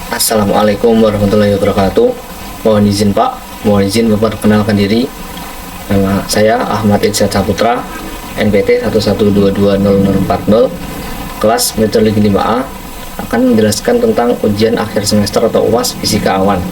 Assalamualaikum warahmatullahi wabarakatuh. Mohon izin Pak, mohon izin memperkenalkan diri. Nama saya Ahmad Irsyad Saputra, NPT 1122040, kelas metodologi 5A, akan menjelaskan tentang ujian akhir semester atau UAS Fisika Awan.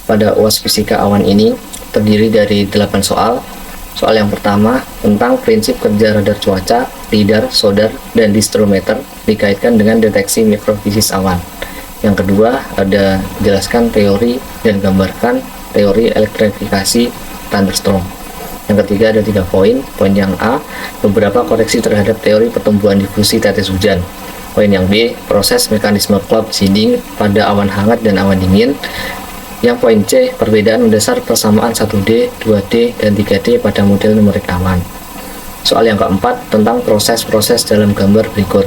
Pada UAS Fisika Awan ini terdiri dari 8 soal. Soal yang pertama tentang prinsip kerja radar cuaca, lidar, sodar, dan distrometer dikaitkan dengan deteksi mikrofisis awan. Yang kedua ada jelaskan teori dan gambarkan teori elektrifikasi thunderstorm. Yang ketiga ada 3 poin. Poin yang A, beberapa koreksi terhadap teori pertumbuhan difusi tetes hujan. Poin yang B, proses mekanisme cloud seeding pada awan hangat dan awan dingin. Yang poin C, perbedaan mendasar persamaan 1D, 2D, dan 3D pada model numerik awan. Soal yang keempat tentang proses-proses dalam gambar berikut.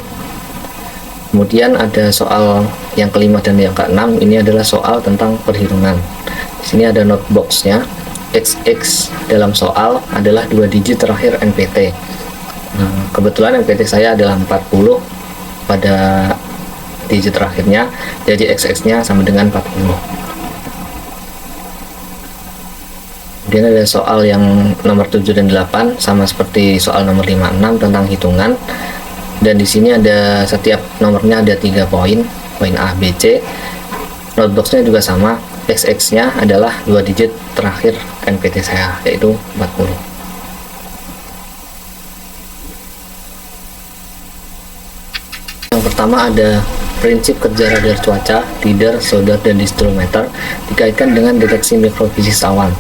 Kemudian ada soal yang kelima dan yang keenam, ini adalah soal tentang perhitungan. Di sini ada noteboxnya. XX dalam soal adalah 2 digit terakhir NPT. Nah, kebetulan NPT saya adalah 40 pada digit terakhirnya, jadi XX-nya sama dengan 40. Kemudian ada soal yang nomor 7 dan 8 sama seperti soal nomor 5, 6 tentang hitungan. Dan di sini ada setiap nomornya ada 3 poin, poin A, B, C. Noteboxnya juga sama, XX-nya adalah 2 digit terakhir NPT saya, yaitu 40. Yang pertama ada prinsip kerja radar cuaca, lidar, sodar, dan distrometer dikaitkan dengan deteksi mikrofisis awan.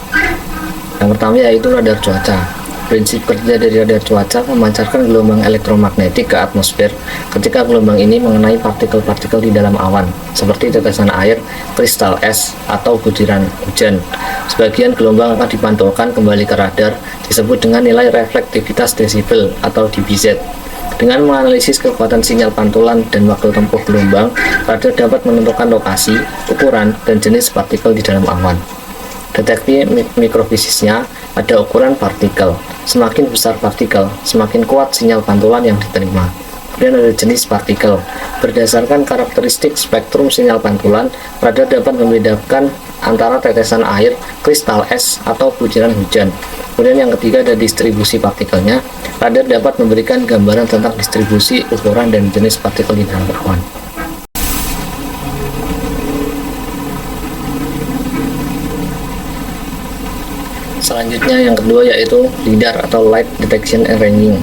Yang pertama yaitu radar cuaca. Prinsip kerja dari radar cuaca memancarkan gelombang elektromagnetik ke atmosfer ketika gelombang ini mengenai partikel-partikel di dalam awan, seperti tetesan air, kristal es, atau butiran hujan. Sebagian gelombang akan dipantulkan kembali ke radar, disebut dengan nilai reflektivitas desibel atau dBz. Dengan menganalisis kekuatan sinyal pantulan dan waktu tempuh gelombang, radar dapat menentukan lokasi, ukuran, dan jenis partikel di dalam awan. Deteksi mikrofisisnya ada ukuran partikel. Semakin besar partikel, semakin kuat sinyal pantulan yang diterima. Kemudian ada jenis partikel. Berdasarkan karakteristik spektrum sinyal pantulan, radar dapat membedakan antara tetesan air, kristal es, atau butiran hujan. Kemudian yang ketiga ada distribusi partikelnya. Radar dapat memberikan gambaran tentang distribusi, ukuran, dan jenis partikel di dalam awan. Selanjutnya yang kedua yaitu lidar atau light detection and ranging.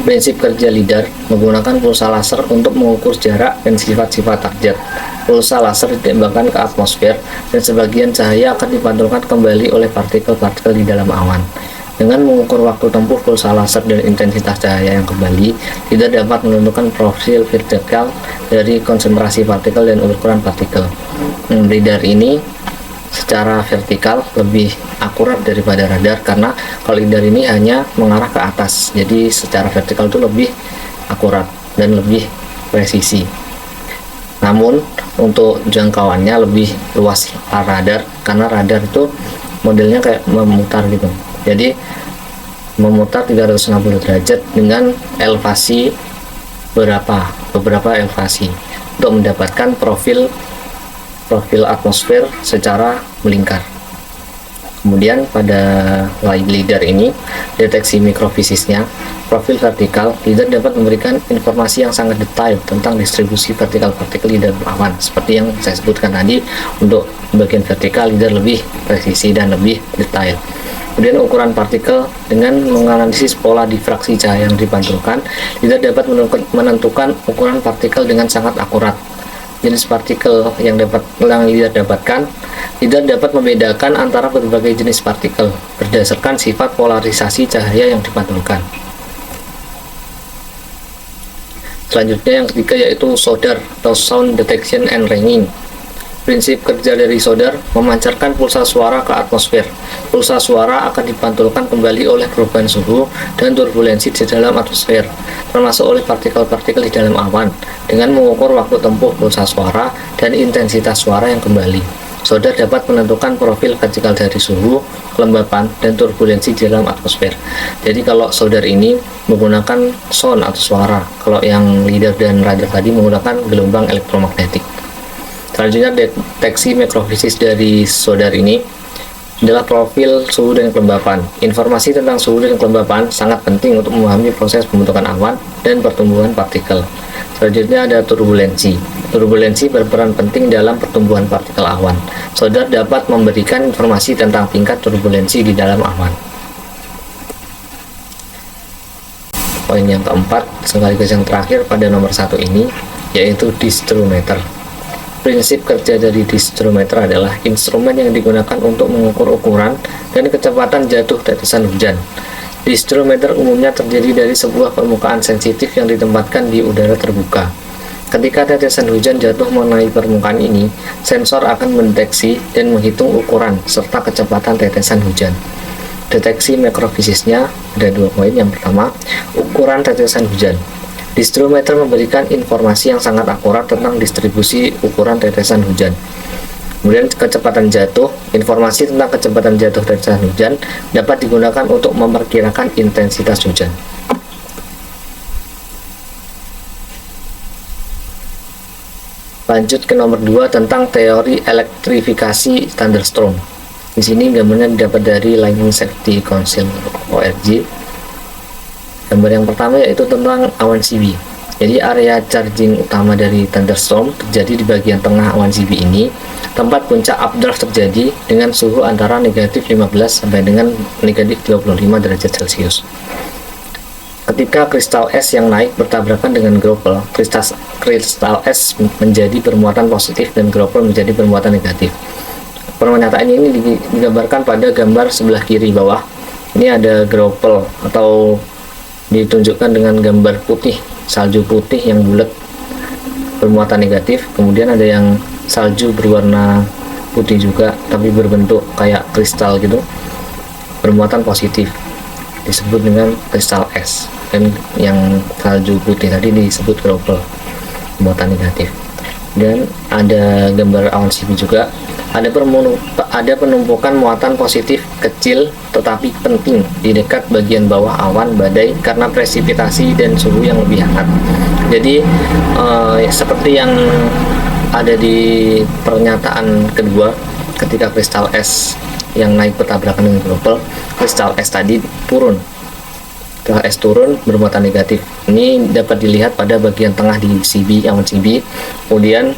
Prinsip kerja lidar menggunakan pulsa laser untuk mengukur jarak dan sifat-sifat target. Pulsa laser ditembakkan ke atmosfer dan sebagian cahaya akan dipantulkan kembali oleh partikel-partikel di dalam awan. Dengan mengukur waktu tempuh pulsa laser dan intensitas cahaya yang kembali, lidar dapat menentukan profil vertikal dari konsentrasi partikel dan ukuran partikel. Lidar ini secara vertikal lebih akurat daripada radar, karena kalau lidar ini hanya mengarah ke atas, jadi secara vertikal itu lebih akurat dan lebih presisi. Namun untuk jangkauannya lebih luas radar, karena radar itu modelnya kayak memutar gitu, jadi memutar 360 derajat dengan elevasi beberapa elevasi untuk mendapatkan profil atmosfer secara melingkar. Kemudian pada lidar ini, deteksi mikrofisisnya, profil vertikal, lidar dapat memberikan informasi yang sangat detail tentang distribusi vertikal partikel di dalam awan. Seperti yang saya sebutkan tadi, untuk bagian vertikal lidar lebih presisi dan lebih detail. Kemudian ukuran partikel, dengan menganalisis pola difraksi cahaya yang dipantulkan, lidar dapat menentukan ukuran partikel dengan sangat akurat. Jenis partikel yang lidar dapatkan, lidar dapat membedakan antara berbagai jenis partikel berdasarkan sifat polarisasi cahaya yang dipantulkan. Selanjutnya yang ketiga yaitu sodar atau sound detection and ranging. Prinsip kerja dari sodar memancarkan pulsa suara ke atmosfer. Pulsa suara akan dipantulkan kembali oleh perubahan suhu dan turbulensi di dalam atmosfer, termasuk oleh partikel-partikel di dalam awan, dengan mengukur waktu tempuh pulsa suara dan intensitas suara yang kembali. Solder dapat menentukan profil vertikal dari suhu, kelembapan, dan turbulensi di dalam atmosfer. Jadi kalau solder ini menggunakan sound atau suara, kalau yang lidar dan radar tadi menggunakan gelombang elektromagnetik. Selanjutnya, deteksi mikrofisis dari solder ini adalah profil suhu dan kelembapan. Informasi tentang suhu dan kelembapan sangat penting untuk memahami proses pembentukan awan dan pertumbuhan partikel. Selanjutnya ada turbulensi. Turbulensi berperan penting dalam pertumbuhan partikel awan. Solder dapat memberikan informasi tentang tingkat turbulensi di dalam awan. Poin yang keempat, sekaligus yang terakhir pada nomor 1 ini, yaitu disdrometer. Prinsip kerja dari disdrometer adalah instrumen yang digunakan untuk mengukur ukuran dan kecepatan jatuh tetesan hujan. Disdrometer umumnya terdiri dari sebuah permukaan sensitif yang ditempatkan di udara terbuka. Ketika tetesan hujan jatuh mengenai permukaan ini, sensor akan mendeteksi dan menghitung ukuran serta kecepatan tetesan hujan. Deteksi mikrofisisnya ada 2 poin. Yang pertama, ukuran tetesan hujan. Disdrometer memberikan informasi yang sangat akurat tentang distribusi ukuran tetesan hujan. Kemudian kecepatan jatuh, informasi tentang kecepatan jatuh tetesan hujan dapat digunakan untuk memperkirakan intensitas hujan. Lanjut ke nomor 2 tentang teori elektrifikasi thunderstorm. Di sini gambarnya didapat dari Lightning Safety Council (ORG). Gambar yang pertama yaitu tentang awan CB. Jadi area charging utama dari thunderstorm terjadi di bagian tengah awan CB ini, tempat puncak updraft terjadi dengan suhu antara negatif 15 sampai dengan negatif 25 derajat Celcius. Ketika kristal es yang naik bertabrakan dengan gropel, kristal es menjadi bermuatan positif dan gropel menjadi bermuatan negatif. Pernyataan ini digambarkan pada gambar sebelah kiri bawah. Ini ada gropel atau ditunjukkan dengan gambar putih, salju putih yang bulat bermuatan negatif. Kemudian ada yang salju berwarna putih juga tapi berbentuk kayak kristal gitu, bermuatan positif, disebut dengan kristal es. Dan yang salju putih tadi disebut gropel, bermuatan negatif. Dan ada gambar awan CB juga. Ada penumpukan muatan positif kecil tetapi penting di dekat bagian bawah awan badai karena presipitasi dan suhu yang lebih hangat. Jadi seperti yang ada di pernyataan kedua, ketika kristal es yang naik bertabrakan dengan gropel, kristal es tadi turun. Kristal es turun bermuatan negatif. Ini dapat dilihat pada bagian tengah di CB, awan CB. Kemudian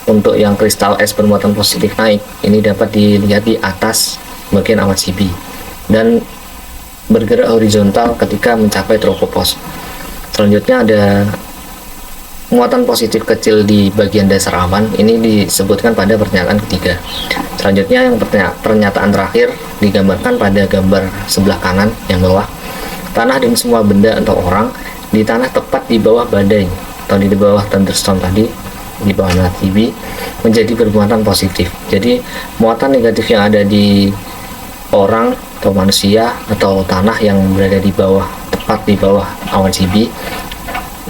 untuk yang kristal es bermuatan positif naik, ini dapat dilihat di atas bagian awan CB dan bergerak horizontal ketika mencapai tropopause. Selanjutnya ada muatan positif kecil di bagian dasar awan. Ini disebutkan pada pernyataan ketiga. Selanjutnya yang pernyataan terakhir digambarkan pada gambar sebelah kanan yang bawah. Tanah dan semua benda atau orang di tanah tepat di bawah badai atau di bawah thunderstorm tadi, di bawah CB, menjadi bermuatan positif. Jadi muatan negatif yang ada di orang atau manusia atau tanah yang berada di bawah, tepat di bawah awan CB,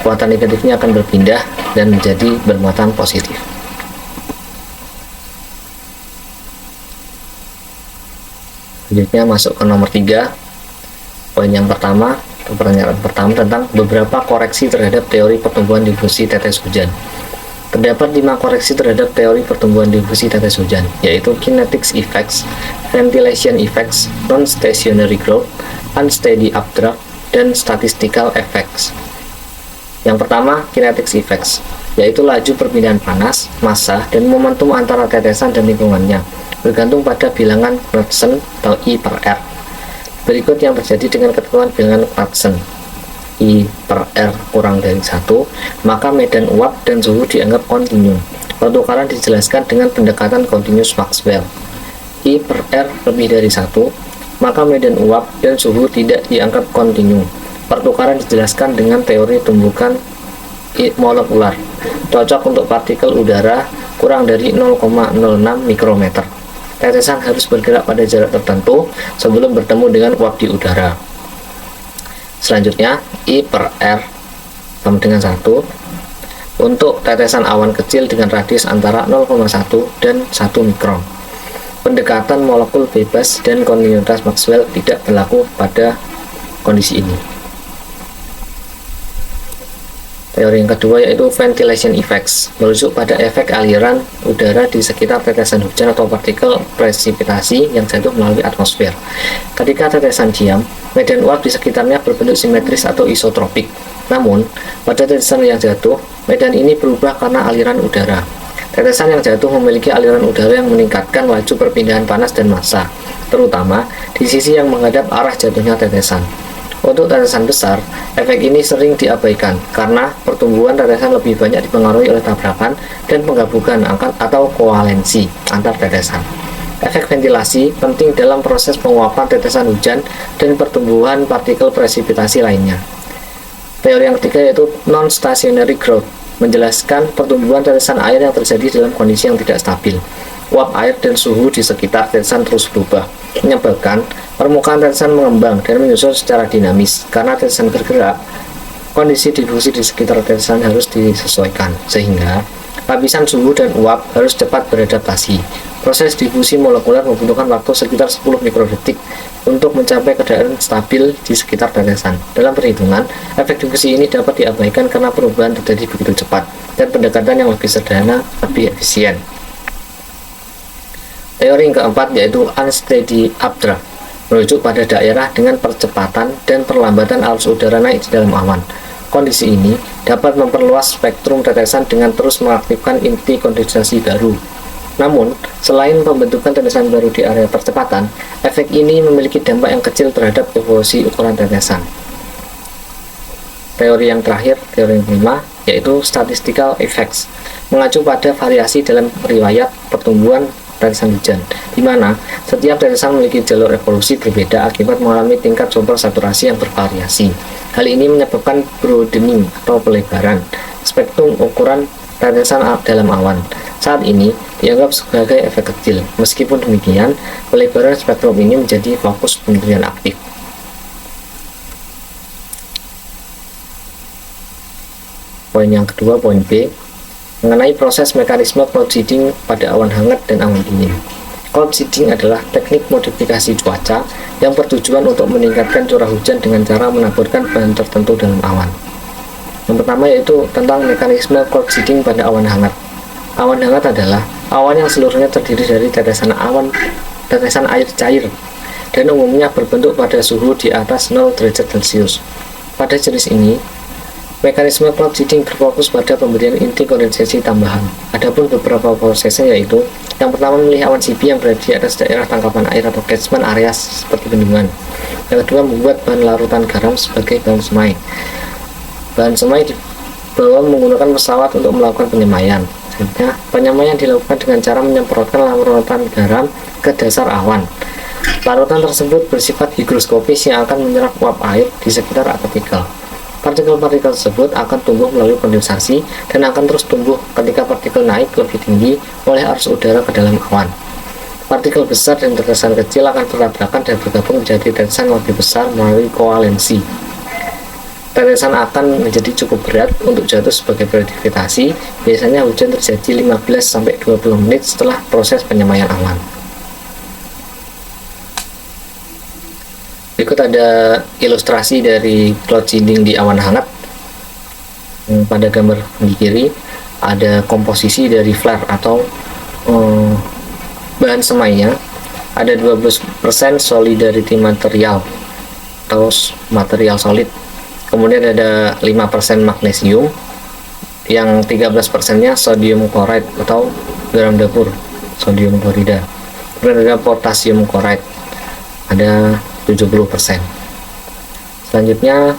muatan negatifnya akan berpindah dan menjadi bermuatan positif. Selanjutnya masuk ke nomor 3. Poin yang pertama, pernyataan pertama tentang beberapa koreksi terhadap teori pertumbuhan difusi tetes hujan. Terdapat 5 koreksi terhadap teori pertumbuhan difusi tetes hujan, yaitu kinetics effects, ventilation effects, non-stationary growth, unsteady updraft, dan statistical effects. Yang pertama, kinetics effects, yaitu laju perpindahan panas, massa, dan momentum antara tetesan dan lingkungannya, bergantung pada bilangan Knudsen atau I per R. Berikut yang terjadi dengan ketentuan bilangan Knudsen. I per R kurang dari 1, maka medan uap dan suhu dianggap kontinu. Pertukaran dijelaskan dengan pendekatan continuous Maxwell. I per R lebih dari 1, maka medan uap dan suhu tidak dianggap kontinu. Pertukaran dijelaskan dengan teori tumbukan molekular, cocok untuk partikel udara kurang dari 0,06 mikrometer. Tetesan harus bergerak pada jarak tertentu sebelum bertemu dengan uap di udara. Selanjutnya, I per R sama dengan 1 untuk tetesan awan kecil dengan radius antara 0,1 dan 1 mikron. pendekatan molekul bebas dan kontinuitas Maxwell tidak berlaku pada kondisi ini. Teori yang kedua yaitu ventilation effects, merujuk pada efek aliran udara di sekitar tetesan hujan atau partikel presipitasi yang jatuh melalui atmosfer. Ketika tetesan diam, medan uap di sekitarnya berbentuk simetris atau isotropik. Namun, pada tetesan yang jatuh, medan ini berubah karena aliran udara. Tetesan yang jatuh memiliki aliran udara yang meningkatkan laju perpindahan panas dan massa, terutama di sisi yang menghadap arah jatuhnya tetesan. Untuk tetesan besar, efek ini sering diabaikan karena pertumbuhan tetesan lebih banyak dipengaruhi oleh tabrakan dan penggabungan atau koalensi antar tetesan. Efek ventilasi penting dalam proses penguapan tetesan hujan dan pertumbuhan partikel presipitasi lainnya. Teori yang ketiga yaitu non-stationary growth, menjelaskan pertumbuhan tetesan air yang terjadi dalam kondisi yang tidak stabil. Uap air dan suhu di sekitar tetesan terus berubah, menyebabkan permukaan tetesan mengembang dan menyusul secara dinamis. Karena tetesan bergerak, kondisi difusi di sekitar tetesan harus disesuaikan, sehingga lapisan suhu dan uap harus cepat beradaptasi. Proses difusi molekuler membutuhkan waktu sekitar 10 mikrodetik untuk mencapai keadaan stabil di sekitar tetesan. Dalam perhitungan, efek difusi ini dapat diabaikan karena perubahan terjadi begitu cepat dan pendekatan yang lebih sederhana lebih efisien. Teori yang keempat yaitu unsteady updraft, merujuk pada daerah dengan percepatan dan perlambatan arus udara naik di dalam awan. Kondisi ini dapat memperluas spektrum tetesan dengan terus mengaktifkan inti kondensasi baru. Namun, selain pembentukan tetesan baru di area percepatan, efek ini memiliki dampak yang kecil terhadap evolusi ukuran tetesan. Teori yang terakhir, teori yang kelima, yaitu statistical effects, mengacu pada variasi dalam riwayat pertumbuhan tetesan hujan, di mana setiap tetesan memiliki jalur evolusi berbeda akibat mengalami tingkat sumber saturasi yang bervariasi. Hal ini menyebabkan broadening atau pelebaran spektrum ukuran tetesan dalam awan. Saat ini dianggap sebagai efek kecil. Meskipun demikian, pelebaran spektrum ini menjadi fokus penelitian aktif. Poin yang kedua, poin B, mengenai proses mekanisme cloud seeding pada awan hangat dan awan dingin. Cloud seeding adalah teknik modifikasi cuaca yang bertujuan untuk meningkatkan curah hujan dengan cara menaburkan bahan tertentu dalam awan. Yang pertama yaitu tentang mekanisme cloud seeding pada awan hangat. Awan hangat adalah awan yang seluruhnya terdiri dari tetesan air cair dan umumnya berbentuk pada suhu di atas 0 derajat Celcius. Pada jenis ini, mekanisme cloud seeding berfokus pada pemberian inti kondensasi tambahan. Adapun beberapa prosesnya yaitu, yang pertama memilih awan CP yang berada di atas daerah tangkapan air atau catchment area seperti bendungan. Yang kedua membuat bahan larutan garam sebagai bahan semai. Bahan semai dibawa menggunakan pesawat untuk melakukan penyemaian. Selanjutnya, penyemaian dilakukan dengan cara menyemprotkan larutan garam ke dasar awan. Larutan tersebut bersifat higroskopis yang akan menyerap uap air di sekitar partikel. Partikel-partikel tersebut akan tumbuh melalui kondensasi dan akan terus tumbuh ketika partikel naik lebih tinggi oleh arus udara ke dalam awan. Partikel besar dan tetesan kecil akan bertabrakan dan bergabung menjadi tetesan lebih besar melalui koalensi. Tetesan akan menjadi cukup berat untuk jatuh sebagai presipitasi. Biasanya hujan terjadi 15-20 menit setelah proses penyemaian awan. Berikut ada ilustrasi dari cloud seeding di awan hangat. Pada gambar di kiri ada komposisi dari flare atau bahan semainya. Ada 12% solidarity material atau material solid. Kemudian ada 5% magnesium, yang 13%-nya sodium chloride atau garam dapur, sodium klorida. Kemudian ada potasium chloride, ada 70%. Selanjutnya,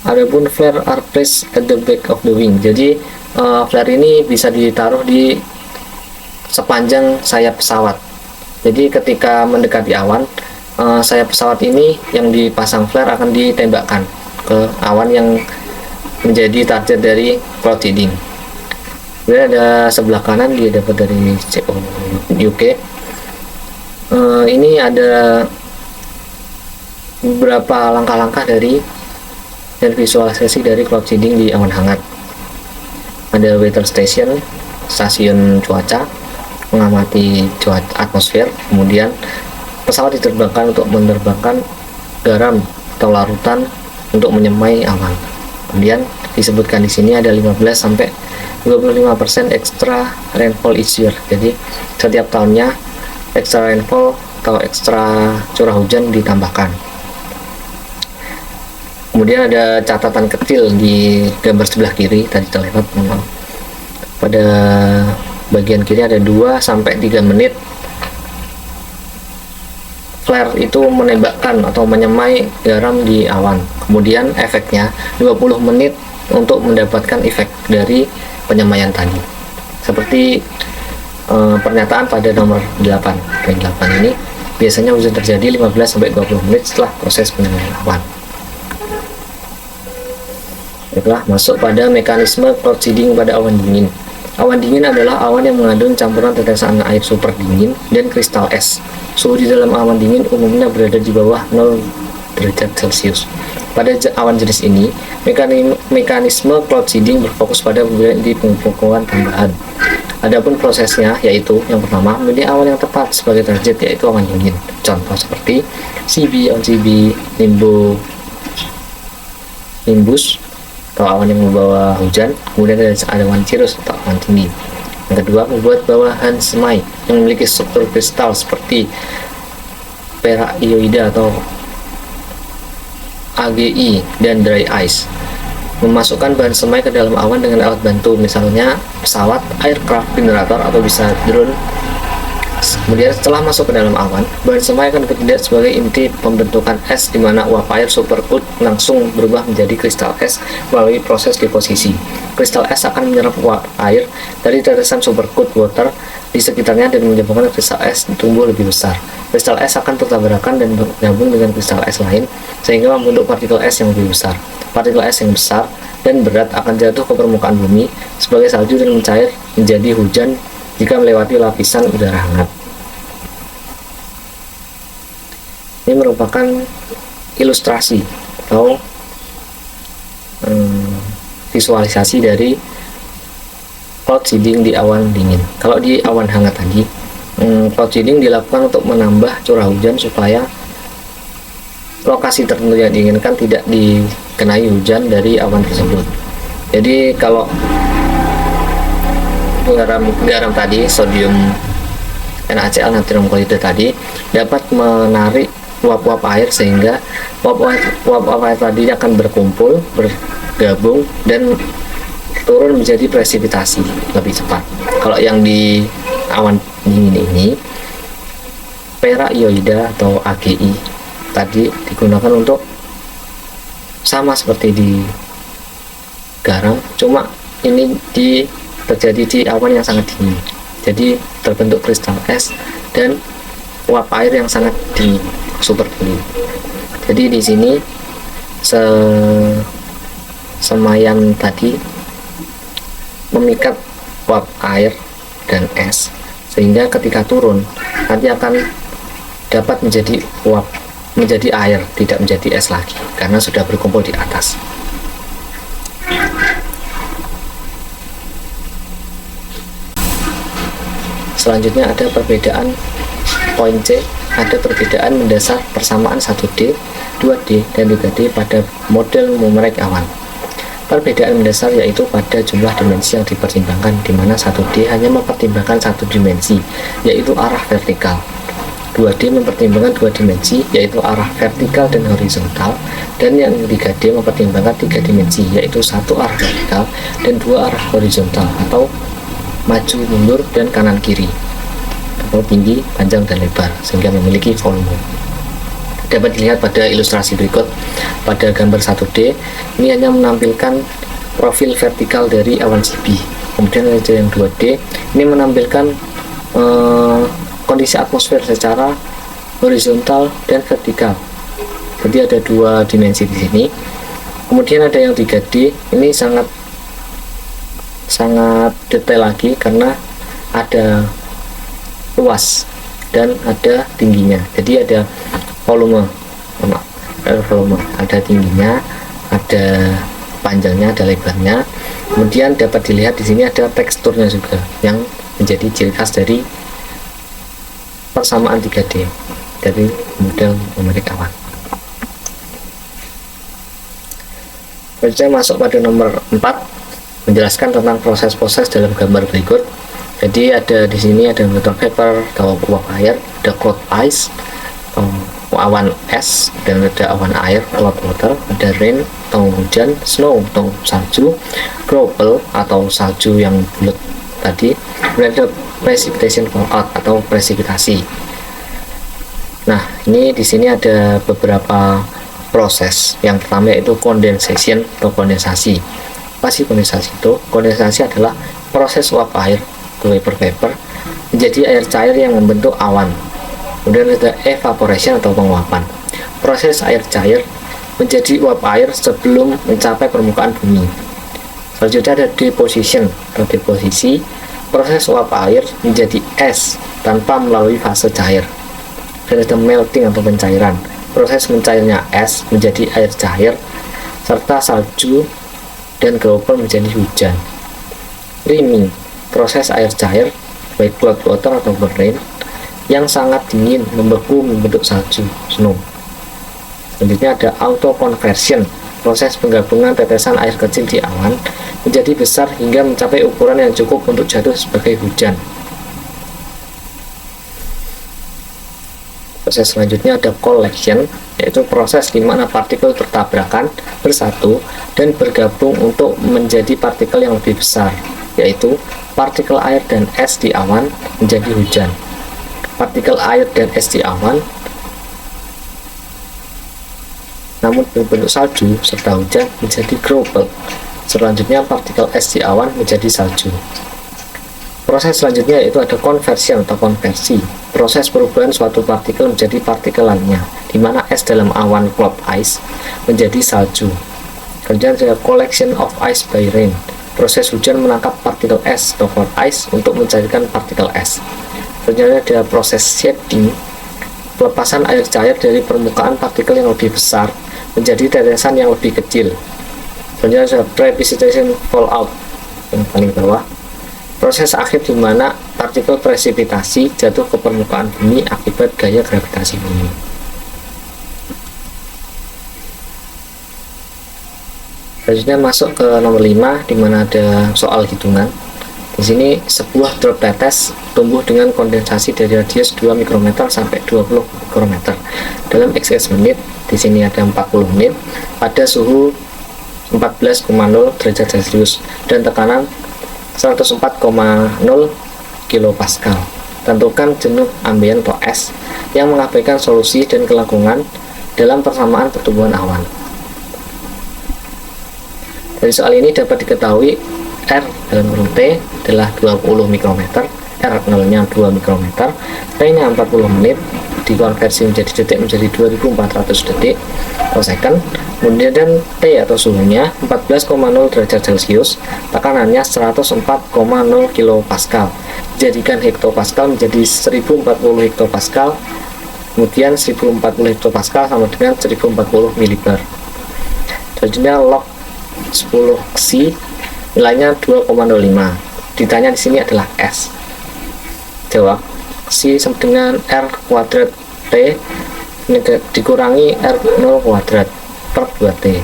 adapun flare are placed at the back of the wing. Jadi flare ini bisa ditaruh di sepanjang sayap pesawat. Jadi ketika mendekati awan, sayap pesawat ini yang dipasang flare akan ditembakkan ke awan yang menjadi target dari cloud seeding. Kemudian ada sebelah kanan dia dapat dari CO UK. Ini ada beberapa langkah-langkah dari dan visualisasi dari cloud seeding di awan hangat. Ada weather station, stasiun cuaca, mengamati cuaca atmosfer. Kemudian pesawat diterbangkan untuk menerbangkan garam atau larutan untuk menyemai awan. Kemudian disebutkan di sini ada 15 sampai 25% extra rainfall each year. Jadi setiap tahunnya extra rainfall atau ekstra curah hujan ditambahkan. Kemudian ada catatan kecil di gambar sebelah kiri, tadi terlewat memang. Pada bagian kiri ada 2-3 menit flare itu menembakkan atau menyemai garam di awan. Kemudian efeknya 20 menit untuk mendapatkan efek dari penyemaian tadi. Seperti pernyataan pada nomor 8. Poin 8 ini biasanya hujan terjadi 15-20 menit setelah proses penyemaian awan. Baiklah, masuk pada mekanisme cloud seeding pada awan dingin. Awan dingin adalah awan yang mengandung campuran tetesan air super dingin dan kristal es. Suhu di dalam awan dingin umumnya berada di bawah 0 derajat Celcius. Pada awan jenis ini, mekanisme cloud seeding berfokus pada di pembekuan tambahan. Adapun prosesnya yaitu yang pertama, memilih awan yang tepat sebagai target, yaitu awan dingin. Contoh seperti CB, on-CB, nimbus atau awan yang membawa hujan. Kemudian ada awan cirrus atau awan tinggi. Yang kedua, membuat bawahan semai yang memiliki struktur kristal seperti perak ioida atau AGI dan dry ice. Memasukkan bahan semai ke dalam awan dengan alat bantu, misalnya pesawat, aircraft, generator, atau bisa drone. Kemudian setelah masuk ke dalam awan, bahan semai akan bertindak sebagai inti pembentukan es, di mana uap air supercooled langsung berubah menjadi kristal es melalui proses deposisi. Kristal es akan menyerap uap air dari tetesan supercooled water di sekitarnya dan menyebabkan kristal es tumbuh lebih besar. Kristal es akan bertabrakan dan bergabung dengan kristal es lain sehingga membentuk partikel es yang lebih besar. Partikel es yang besar dan berat akan jatuh ke permukaan bumi sebagai salju dan mencair menjadi hujan jika melewati lapisan udara hangat. Ini merupakan ilustrasi atau visualisasi dari cloud seeding di awan dingin. Kalau di awan hangat tadi, cloud seeding dilakukan untuk menambah curah hujan supaya lokasi tertentu yang diinginkan tidak dikenai hujan dari awan tersebut. Jadi kalau garam tadi, sodium NaCl, natrium klorida tadi, dapat menarik uap-uap air sehingga uap-uap air tadi akan berkumpul, bergabung, dan turun menjadi presipitasi lebih cepat. Kalau yang di awan dingin ini, perak ioida atau AGI tadi digunakan untuk sama seperti di garam, cuma ini terjadi di awan yang sangat dingin. Jadi terbentuk kristal es dan uap air yang sangat dingin, super dingin. Jadi di sini semaian tadi memikat uap air dan es sehingga ketika turun nanti akan dapat menjadi air, tidak menjadi es lagi karena sudah berkumpul di atas. Selanjutnya ada perbedaan poin C, ada perbedaan mendasar persamaan 1D, 2D, dan 3D pada model numerik awan. Perbedaan mendasar yaitu pada jumlah dimensi yang dipertimbangkan, di mana 1D hanya mempertimbangkan satu dimensi, yaitu arah vertikal. 2D mempertimbangkan dua dimensi, yaitu arah vertikal dan horizontal, dan yang 3D mempertimbangkan tiga dimensi, yaitu satu arah vertikal dan dua arah horizontal atau maju, mundur, dan kanan kiri, atau tinggi, panjang, dan lebar, sehingga memiliki volume. Dapat dilihat pada ilustrasi berikut. Pada gambar 1D ini hanya menampilkan profil vertikal dari awan CB. Kemudian ada yang 2D ini menampilkan kondisi atmosfer secara horizontal dan vertikal. Jadi ada dua dimensi di sini. Kemudian ada yang 3D ini sangat detail lagi karena ada luas dan ada tingginya. Jadi ada volume, ada tingginya, ada panjangnya, ada lebarnya. Kemudian dapat dilihat di sini ada teksturnya juga yang menjadi ciri khas dari persamaan 3D dari model numerik awan. Selanjutnya masuk pada nomor 4, menjelaskan tentang proses-proses dalam gambar berikut. Jadi ada di sini ada water vapor atau uap air, ada cloud ice awan es, dan ada awan air cloud water, ada rain atau hujan, snow atau salju, graupel atau salju yang bulat tadi, kemudian ada precipitation fallout atau presipitasi. Nah, ini di sini ada beberapa proses. Yang pertama yaitu condensation atau kondensasi. Apa sih kondensasi itu? Kondensasi adalah proses uap air atau vapor menjadi air cair yang membentuk awan. Kemudian ada evaporation atau penguapan. Proses air cair menjadi uap air sebelum mencapai permukaan bumi. Selanjutnya ada deposition atau deposisi. Proses uap air menjadi es tanpa melalui fase cair. Dan ada melting atau pencairan. Proses mencairnya es menjadi air cair serta salju dan graupel menjadi hujan. Riming, proses air cair baik cloud water atau rain yang sangat dingin membeku membentuk salju, snow. Selanjutnya ada auto conversion, proses penggabungan tetesan air kecil di awan menjadi besar hingga mencapai ukuran yang cukup untuk jatuh sebagai hujan. Proses selanjutnya ada collection, yaitu proses di mana partikel bertabrakan, bersatu, dan bergabung untuk menjadi partikel yang lebih besar, yaitu partikel air dan es di awan menjadi hujan. Partikel air dan es di awan namun berbentuk salju serta hujan menjadi graupel. Selanjutnya partikel es di awan menjadi salju. Proses selanjutnya yaitu ada conversion atau konversi, proses perubahan suatu partikel menjadi partikel lainnya, di mana es dalam awan cloud ice menjadi salju. Kemudian ada collection of ice by rain, proses hujan menangkap partikel es atau cloud ice untuk mencairkan partikel es. Selanjutnya ada proses shading, pelepasan air cair dari permukaan partikel yang lebih besar menjadi tetesan yang lebih kecil. Selanjutnya ada precipitation fallout yang paling bawah, proses akhir di mana partikel presipitasi jatuh ke permukaan bumi akibat gaya gravitasi bumi. Selanjutnya masuk ke nomor 5, di mana ada soal hitungan. Di sini sebuah drop tetes tumbuh dengan kondensasi dari radius 2 mikrometer sampai 20 mikrometer dalam XX menit. Di sini ada 40 menit pada suhu 14,0 derajat Celcius dan tekanan 104,0 kilopascal. Tentukan jenuh ambien atau es yang mengabaikan solusi dan kelangsungan dalam persamaan pertumbuhan awan. Dari soal ini dapat diketahui R dalam kurung T adalah 20 mikrometer, R0 nya 2 mikrometer, T nya 40 menit, dikonversi menjadi detik menjadi 2400 detik per second. Kemudian T atau suhunya 14,0 derajat Celcius, tekanannya 104,0 kilopascal. Jadikan hektopascal menjadi 1040 hektopascal, kemudian 1040 hektopascal sama dengan 1040 milibar. Selanjutnya log 10 Xi nilainya 2,05. Ditanya di sini adalah S. Jawab, Xi sama dengan R kuadrat T dikurangi R0 kuadrat per 2T.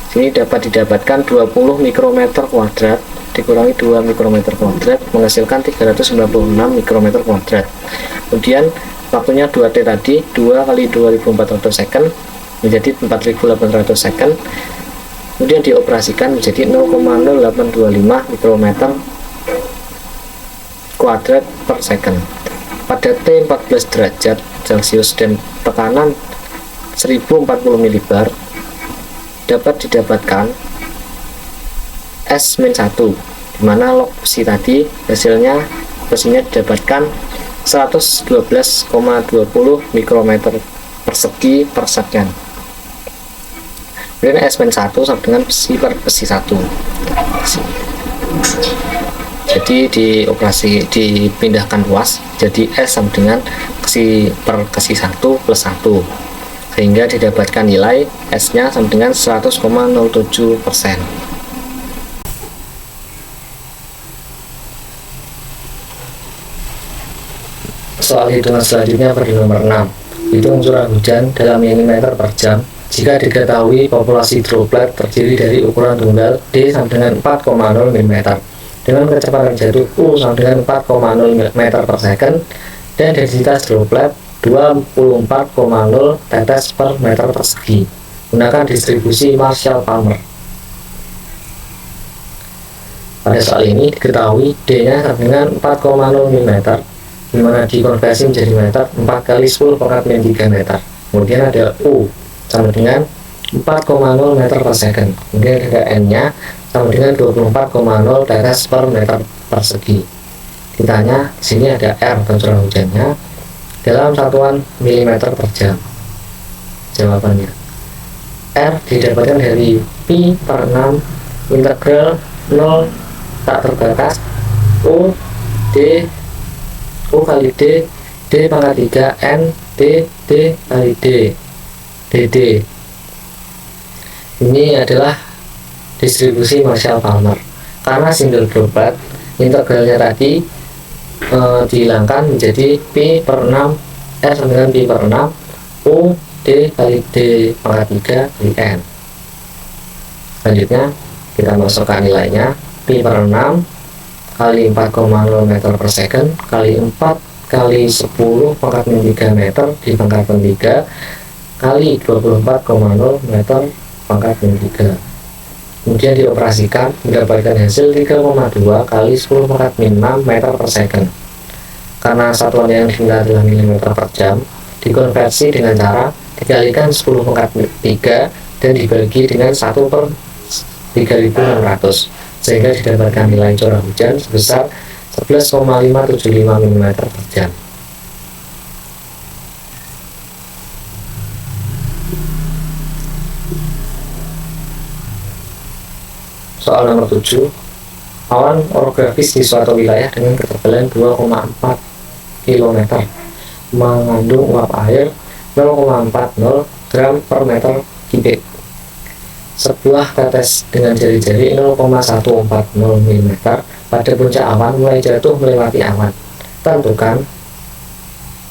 Sini dapat didapatkan 20 mikrometer kuadrat dikurangi 2 mikrometer kuadrat menghasilkan 396 mikrometer kuadrat. Kemudian waktunya 2T tadi 2 kali 2400 second menjadi 4800 second. Kemudian dioperasikan menjadi 0,0825 mikrometer kuadrat per second. Pada T 14 derajat Celcius dan tekanan 1040 milibar dapat didapatkan S-1, dimana log Xi tadi hasilnya didapatkan 112,20 mikrometer persegi per second. Kemudian S-1 sama dengan Xi per Xi 1. Jadi dipindahkan ruas, jadi S sama dengan Xi per Xi 1 plus 1, sehingga didapatkan nilai S nya sama dengan 100,07%. Soal hitungan selanjutnya pada nomor 6. Hitung curah hujan dalam milimeter per jam jika diketahui populasi droplet terdiri dari ukuran tunggal D sama dengan 4,0 mm dengan kecepatan jatuh U sama dengan 4,0 meter per second dan densitas droplet 24,0 tetes per meter persegi. Gunakan distribusi Marshall-Palmer. Pada soal ini diketahui D-nya sama dengan 4,0 mm, di mana dikonversi menjadi meter 4 kali 10 pangkat min 3 meter. Kemudian ada U sama dengan 4,0 meter per second. Kemudian ada N-nya sama dengan 24,0 tetes per meter persegi. Ditanya, di sini ada R atau curah hujannya dalam satuan milimeter per jam. Jawabannya, R didapatkan dari pi per 6 integral 0 tak terbatas U kali D pangkat 3 N D kali D dd. Ini adalah distribusi Marshall-Palmer. Karena single droplet, integralnya tadi dihilangkan menjadi pi per 6 R sama dengan pi per 6 U D kali D pangkat 3 kali N. Selanjutnya kita masukkan nilainya. Pi per 6 kali 4,0 meter per second kali 4 kali 10 pangkat min 3 meter di pangkatan 3 kali 24,0 meter pangkat min 3. Kemudian dioperasikan mendapatkan hasil 3,2 kali 10 pangkat min 6 meter per second. Karena satuan yang digunakan adalah milimeter per jam, dikonversi dengan cara dikalikan 10 pangkat 3 dan dibagi dengan 1 per 3600, sehingga didapatkan nilai curah hujan sebesar 11,575 mm per jam. Soal nomor 7. Awan orografis di suatu wilayah dengan ketebalan 2,4 km mengandung uap air 0,40 gram per meter kubik. Sebuah tetes dengan jari-jari 0,140 mm pada puncak awan mulai jatuh melewati awan. Tentukan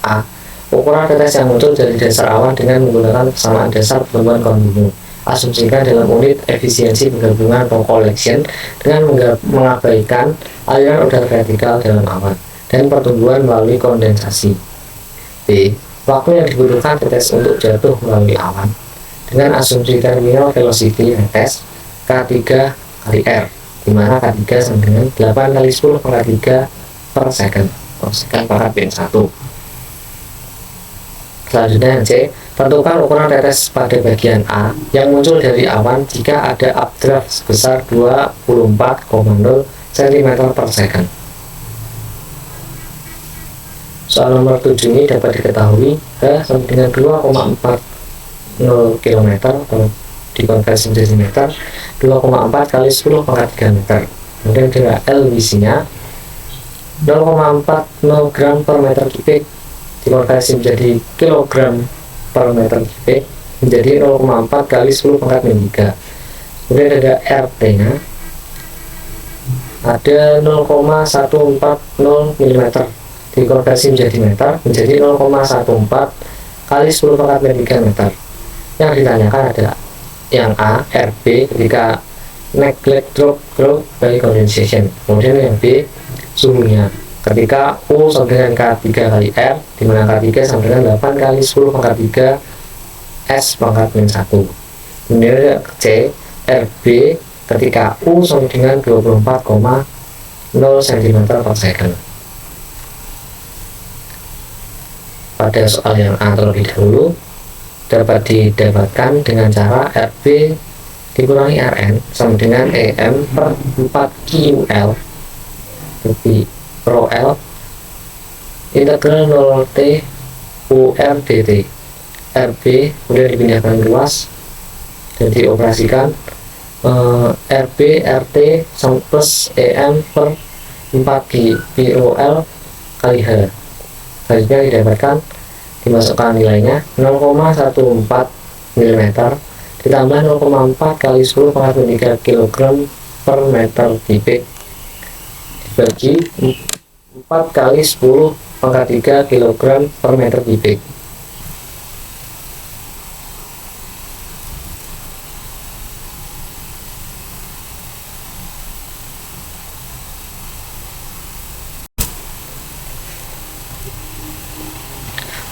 A. Ukuran tetes yang muncul dari dasar awan dengan menggunakan persamaan dasar pertemuan kontinu. Asumsikan dalam unit efisiensi penggabungan atau collection dengan mengabaikan aliran udara vertikal dalam awan dan pertumbuhan melalui kondensasi. B. Waktu yang dibutuhkan tetes untuk jatuh melalui awan dengan asumsi terminal velocity tetes K3 kali R, di mana K3 sama dengan 8 kali 10 pangkat 3 per second pangkat min 1. Selanjutnya yang C, tentukan ukuran tetes pada bagian A yang muncul dari awan jika ada updraft sebesar 24,0 cm per second. Soal nomor 7 ini dapat diketahui H sama dengan 2,40 km atau dikonversi menjadi meter 2,4 kali 10 pangkat 3 meter. Kemudian dengan L isinya 0,40 gram per meter kubik dikonversi menjadi kilogram per meter kubik menjadi 0,4 kali 10 pangkat min 3. Kemudian ada RT nya ada 0,140 mm dikonversi menjadi meter menjadi 0,14 kali 10 pangkat min 3 meter. Yang ditanyakan ada yang A, RB ketika neglect drop growth by condensation. Kemudian yang B, suhunya ketika U sama dengan K3 kali R, di mana K3 sama dengan 8 kali 10 pangkat 3 S pangkat min 1. Kemudian ada C, RB ketika U sama dengan 24,0 cm per second. Pada soal yang A terlebih dahulu dapat didapatkan dengan cara RB dikurangi Rn sama dengan EM per 4QL lebih Rho L integral 0T UR dt. RB kemudian dipindahkan luas dan dioperasikan RB RT plus EM per 4Q POL kali H. Selanjutnya didapatkan dimasukkan nilainya 0,14 mm ditambah 0,4 kali 10 pangkat min 3 kg per meter kubik dibagi 4 kali 10 pangkat 3 kg per meter kubik.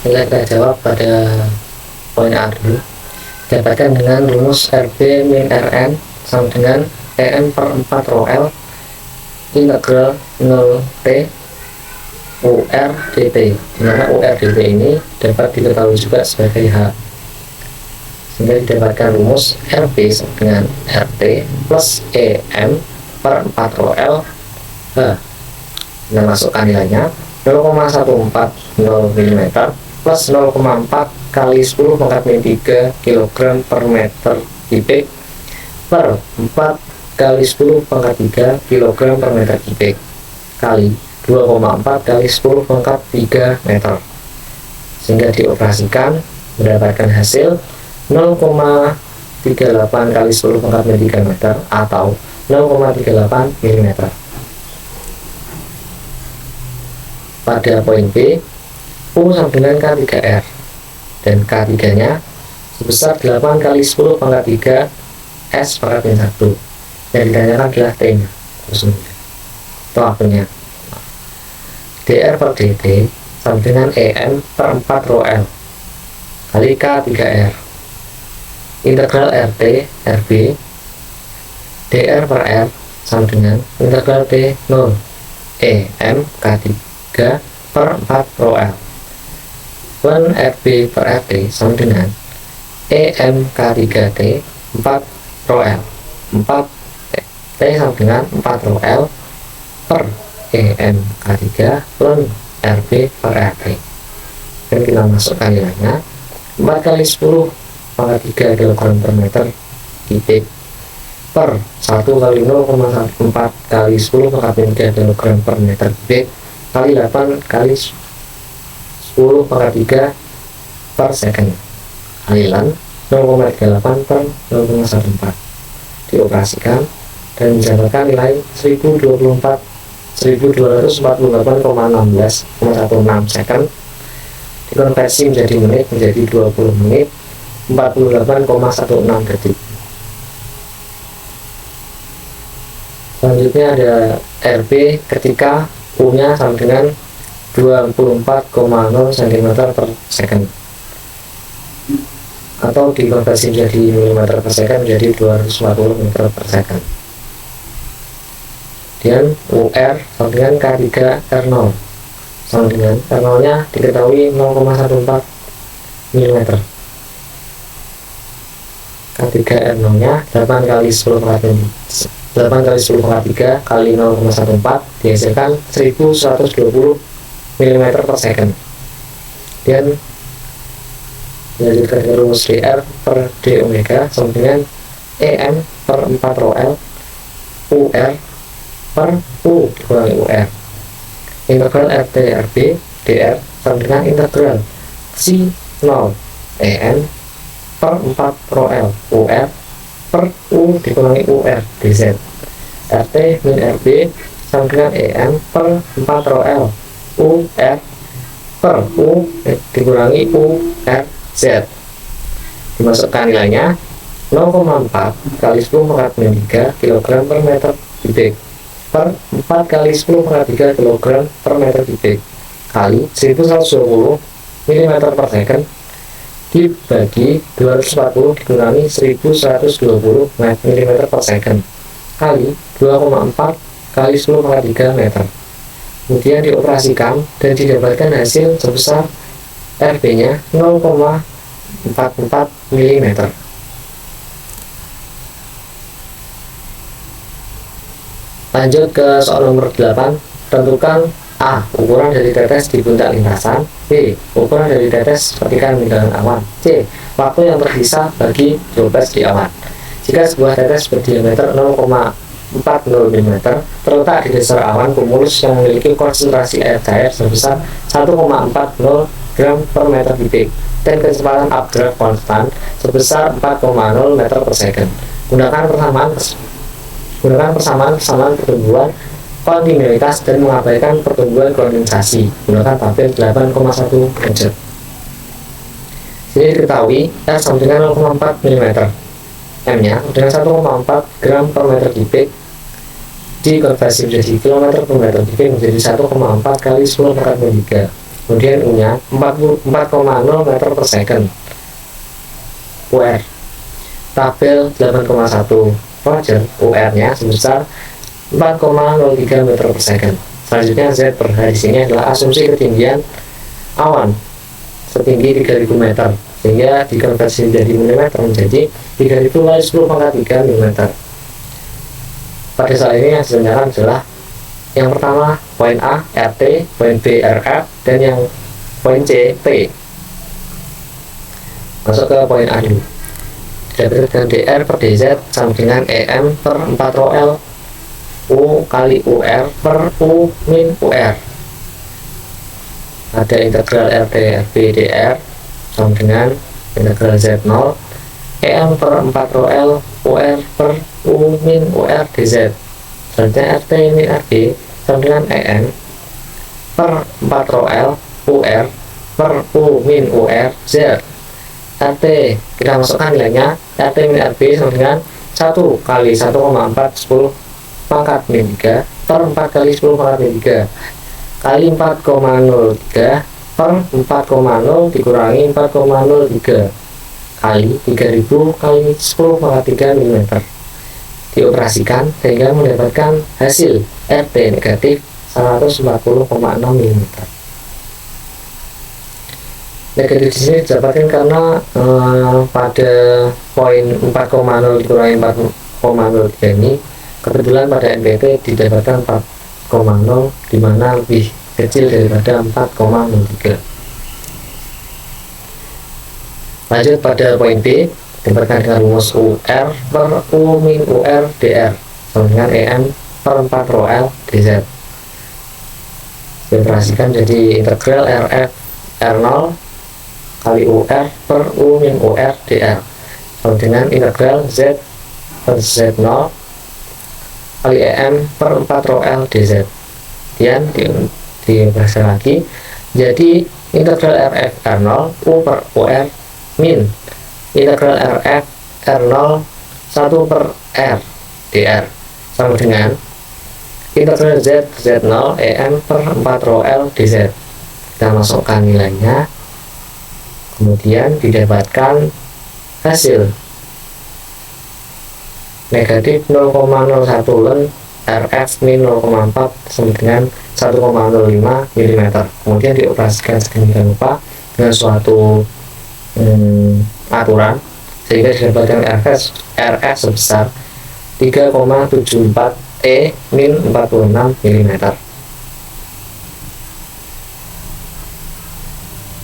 Kita jawab pada poin A dulu. Dapatkan dengan rumus RB min Rn sama dengan EM per 4 rho L integral 0 T UR dt, dimana UR dt ini dapat diketahui juga sebagai H, sehingga didapatkan rumus RB sama dengan RT plus EM per 4 rho L H. Kita masukkan nilainya 0,140 mm plus 0,4 kali 10 pangkat min 3 kg per meter kubik per 4 kali 10 pangkat 3 kg per meter kubik kali 2,4 kali 10 pangkat 3 meter, sehingga dioperasikan mendapatkan hasil 0,38 kali 10 pangkat min 3 meter atau 0,38 mm. Pada poin B, U sama dengan K3R dan K3 nya sebesar 8 kali 10 pangkat 3 S pangkat min 1, yang ditanyakan adalah T nya atau waktunya. dr per dt sama dengan EM per 4 rho L kali K3R integral RT RB dr per R sama dengan integral T0 EM K3 per 4 rho L. Ln RB per RT sama dengan EM K3T 4 rho L 4 T sama dengan 4 rho L per EM K3 ln RB per RT. Dan kita masukkan nilainya 4 kali 10 pangkat 3 kg per meter kubik per 1 kali 0,14 kali 10 pangkat 3 kg per meter kubik kali 8 kali 10 pangkat 3 per second kali ln 0,38 per 0,14, dioperasikan dan mendapatkan nilai 1248,16 second, dikonversi menjadi menit menjadi 20 menit 48,16 detik. Selanjutnya ada RB ketika U nya sama dengan 24,0 cm per second, atau dikonversi menjadi mm per second menjadi 240 meter per second. Dan UR sama dengan K3R0 sama dengan R0 nya diketahui 0,14 mm, K3R0 nya 8 kali 10 pangkat 8 kali 10 pangkat 3 kali 0,14 dihasilkan 1120 mm per second. Dan dilanjutkan ke rumus dr per d omega sama dengan EM per 4 rho L UR per U dikurangi UR integral RT RB dr sama dengan integral si 0 EM per 4 rho L UR per U dikurangi UR dz RT min RB sama dengan EM per 4 rho L UR per U dikurangi UR Z. Dimasukkan nilainya 0,4 kali 10 pangkat min 3 kg per meter kubik per 4 kali 10 pangkat 3 kg per meter kubik kali 1120 mm per second dibagi 240 dikurangi 1120 mm per second kali 2,4 kali 10 pangkat 3 meter. Kemudian dioperasikan dan didapatkan hasil sebesar RB nya 0,44 mm. Lanjut ke soal nomor 8. Tentukan A. Ukuran dari tetes di puncak lintasan. B. Ukuran dari tetes percikan meninggalkan awan. C. Waktu yang tersisa bagi droplet di awan. Jika sebuah tetes berdiameter 0,40 mm terletak di dasar awan kumulus yang memiliki konsentrasi air cair sebesar 1,40 gram per meter kubik dan kecepatan updraft konstan sebesar 4,0 meter per second. Gunakan persamaan pertumbuhan kontinuitas dan mengabaikan pertumbuhan kondensasi menggunakan tabel 8,1 derajat. Jadi diketahui R sama dengan 0,4 mm, M-nya dengan 1,4 gram per meter kubik, dikonversi menjadi kilometer per meter kubik menjadi 1,4 kali 10 pangkat min 3. Kemudian U-nya 4,0 meter per second. UR tabel 8,1 Roger, UR-nya sebesar 4,03 meter per second. Selanjutnya Z per H di sini adalah asumsi ketinggian awan setinggi 3000 meter, sehingga dikonversi menjadi mm menjadi 3000 kali 10 pangkat 3 mm. Pada saat ini yang ditanyakan adalah yang pertama poin A RT, poin B RF, dan yang poin C P. Masuk ke poin A dulu. Didapatkan dengan DR per DZ sama dengan EM per 4 rho L U kali UR per U min UR. Ada integral RT RB DR sama dengan integral Z0 EM per 4 rho L UR per U min UR dz. Selanjutnya RT min RB sama dengan EM per 4 rho L UR per U min UR Z. RT kita masukkan nilainya, RT min RB sama dengan 1 kali 1,4 10 pangkat min 3 per 4 kali 10 pangkat min 3 kali 4,03 per 4,0 dikurangi 4,03 kali 3000 kali 10 pangkat 3 mm. Dioperasikan sehingga mendapatkan hasil RT negatif 140,6 mm. Negatif di sini didapatkan karena pada poin 4,0 dikurangi 4,03 ini kebetulan pada NPT didapatkan 4,0 dimana lebih kecil daripada 4,03. Lanjut pada poin B, didapatkan dengan rumus UR per U min UR DR sama dengan EM per 4 rho L dz. Dioperasikan jadi integral RF R0 kali UR per U min UR DR sama dengan integral Z per Z0 kali EM per 4 rho L dz. Kemudian dioperasikan lagi jadi integral RF R0 U per UR min integral RF R0 1 per R DR sama dengan integral Z Z0 EM per 4 rho L dz. Kita masukkan nilainya, kemudian didapatkan hasil negatif 0,01 ln RF min 0,4 sama dengan 1,05 mm. Kemudian dioperasikan sedemikian rupa dengan suatu aturan sehingga didapatkan RF sebesar 3,74 E min 46 mm.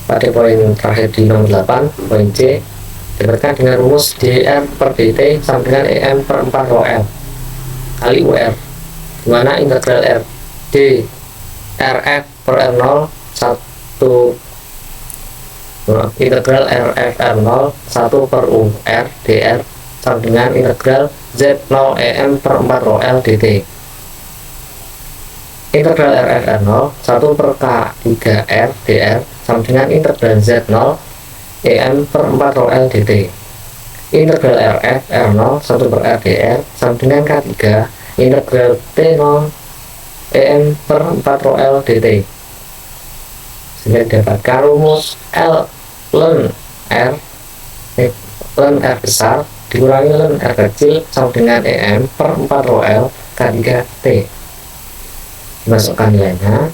Pada poin terakhir di nomor 8, poin C, didapatkan dengan rumus DR per DT sama dengan EM per 4 rho L kali UR, dimana integral R D RF per R0 integral RF R0 1 per UR DR sama dengan integral Z0 EM per 4 rho L dt. Integral RF R0 1 per K3R DR sama dengan integral Z0 EM per 4 rho L dt. Integral RF R0 1 per R DR sama dengan K3 integral T0 EM per 4 rho L dt. Sehingga didapatkan rumus L ln R besar dikurangi ln R kecil sama dengan EM per 4 rho L K3 T. Dimasukkan nilainya,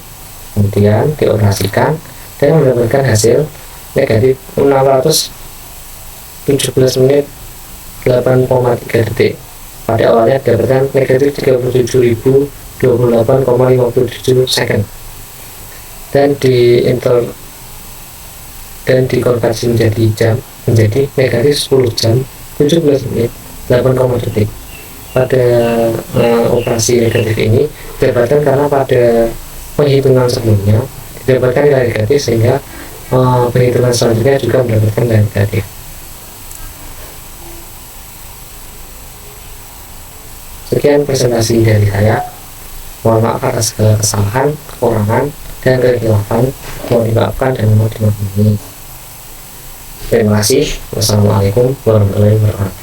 kemudian dioperasikan dan mendapatkan hasil negatif 617 menit 8,3 detik. Pada awalnya didapatkan negatif 37.028,57 second dan dikonversi menjadi jam menjadi negatif 10 jam 17 menit 8, detik. Pada operasi negatif ini didapatkan karena pada penghitungan sebelumnya didapatkan nilai negatif sehingga penghitungan selanjutnya juga mendapatkan nilai negatif. Sekian presentasi dari saya. Mohon maaf atas segala kesalahan, kekurangan, dan kekhilafan. Mohon dimaafkan dan mohon dimaklumi. Terima kasih. Wassalamualaikum warahmatullahi wabarakatuh.